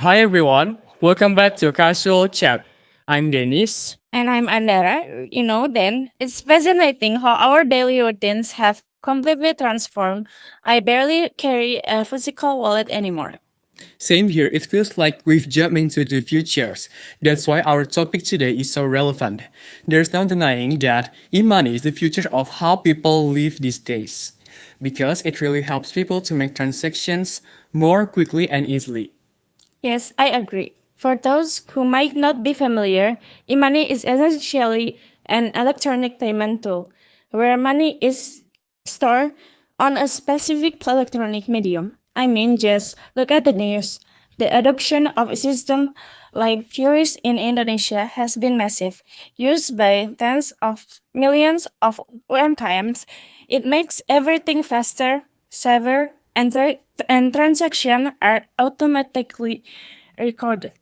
Hi everyone, welcome back to Casual Chat. I'm Denis. And I'm Andara. Then it's fascinating how our daily routines have completely transformed. I barely carry a physical wallet anymore. Same here, it feels like we've jumped into the futures. That's why our topic today is so relevant. There's no denying that e-money is the future of how people live these days. Because it really helps people to make transactions more quickly and easily. Yes, I agree. For those who might not be familiar, e-money is essentially an electronic payment tool where money is stored on a specific electronic medium. I mean, just look at the news. The adoption of a system like Furies in Indonesia has been massive, used by tens of millions of times. It makes everything faster, safer, and transactions are automatically recorded.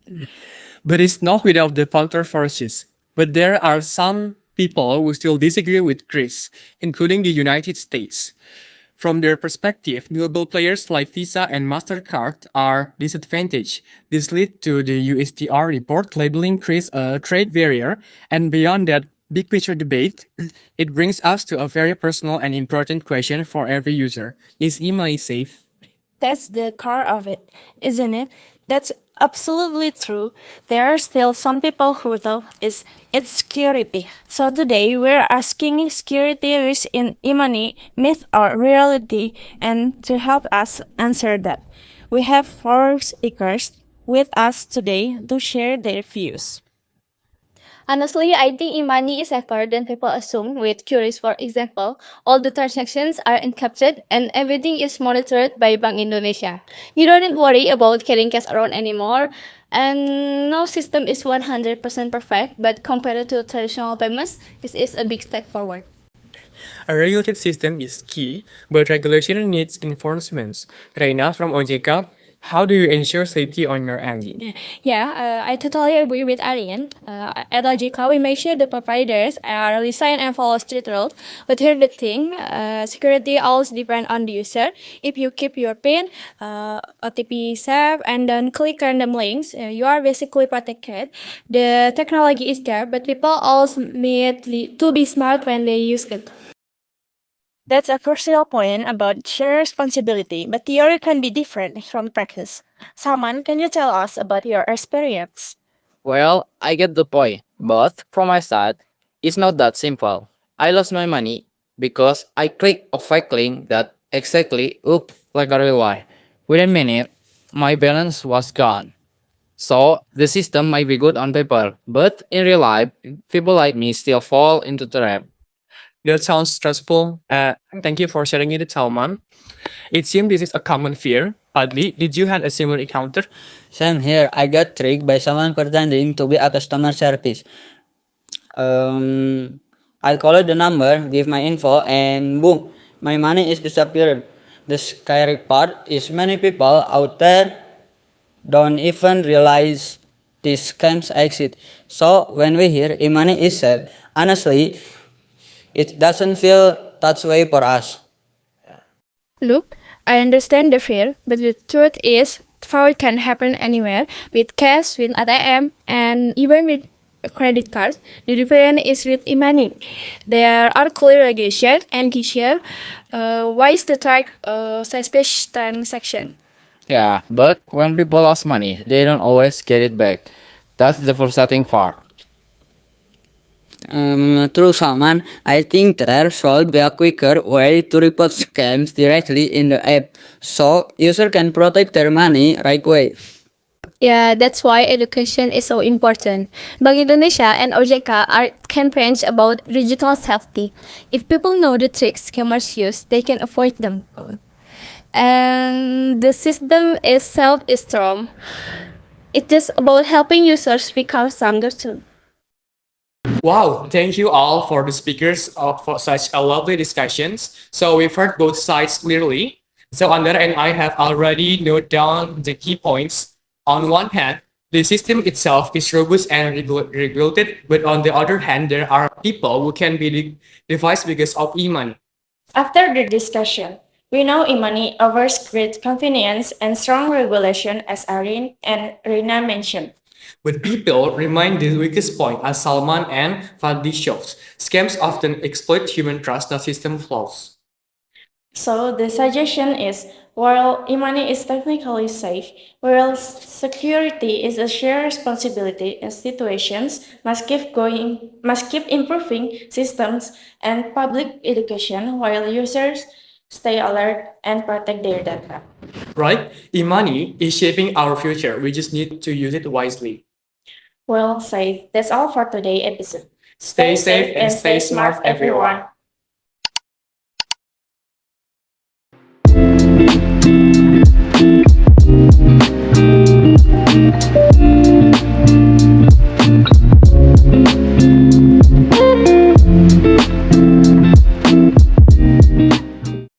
But it's not without the controversies. But there are some people who still disagree with Greece, including the United States. From their perspective, global players like Visa and MasterCard are disadvantaged. This led to the USTR report labeling Greece a trade barrier, and beyond that big picture debate, it brings us to a very personal and important question for every user. Is email safe? That's the core of it, isn't it? That's absolutely true. There are still some people who though it's security. So today we're asking security risk in e-money, myth or reality, and to help us answer that, we have four speakers with us today to share their views. Honestly, I think e-money is safer than people assume. With Curious, for example, all the transactions are encrypted and everything is monitored by Bank Indonesia. You don't need to worry about carrying cash around anymore. And no system is 100% perfect, but compared to traditional payments, this is a big step forward. A regulated system is key, but regulation needs enforcement. Reina from OJK, how do you ensure safety on your end? Yeah, I totally agree with Arian. At Logica, we make sure the providers are listen and follow strict rules. But here's the thing, security always depends on the user. If you keep your PIN, OTP safe, and then click random links, you are basically protected. The technology is there, but people always need to be smart when they use it. That's a crucial point about shared responsibility, but theory can be different from practice. Salman, can you tell us about your experience? Well, I get the point, but from my side, it's not that simple. I lost my money because I clicked a fake link that exactly looked like a real one. Within a minute, my balance was gone. So the system might be good on paper, but in real life, people like me still fall into the trap. That sounds stressful. Thank you for sharing it, Salman. It seems this is a common fear. Fadli, did you have a similar encounter? Same here. I got tricked by someone pretending to be a customer service. I called the number, give my info, and boom, my money is disappeared. The scary part is many people out there don't even realize these scams exist. So when we hear e-money is said, honestly, it doesn't feel that way for us. Look, I understand the fear, but the truth is, fraud can happen anywhere with cash, with ATM, and even with a credit card. The difference is with e-money. There are clear regulations and easier ways to track suspicious transaction. Yeah, but when people lost money, they don't always get it back. That's the frustrating part. True, Salman. I think there should be a quicker way to report scams directly in the app, so user can protect their money right away. Yeah, that's why education is so important. Bank Indonesia and OJK are campaigns about digital safety. If people know the tricks scammers use, they can avoid them. And the system itself is strong. It's just about helping users become stronger too. Wow, thank you all for the speakers for such a lovely discussions. So we've heard both sides clearly. So Andara and I have already noted down the key points. On one hand, the system itself is robust and regulated, but on the other hand, there are people who can be devised because of e-money. After the discussion, We know e-money offers great convenience and strong regulation, as Arin and Reina mentioned. But people remind the weakest point as Salman and Fadli shows. Scams often exploit human trust, not system flaws. So the suggestion is, while e-money is technically safe, while security is a shared responsibility, institutions must keep improving systems and public education while users stay alert and protect their data. Right? E-money is shaping our future. We just need to use it wisely. Well said. That's all for today's episode. Stay safe and stay smart, everyone.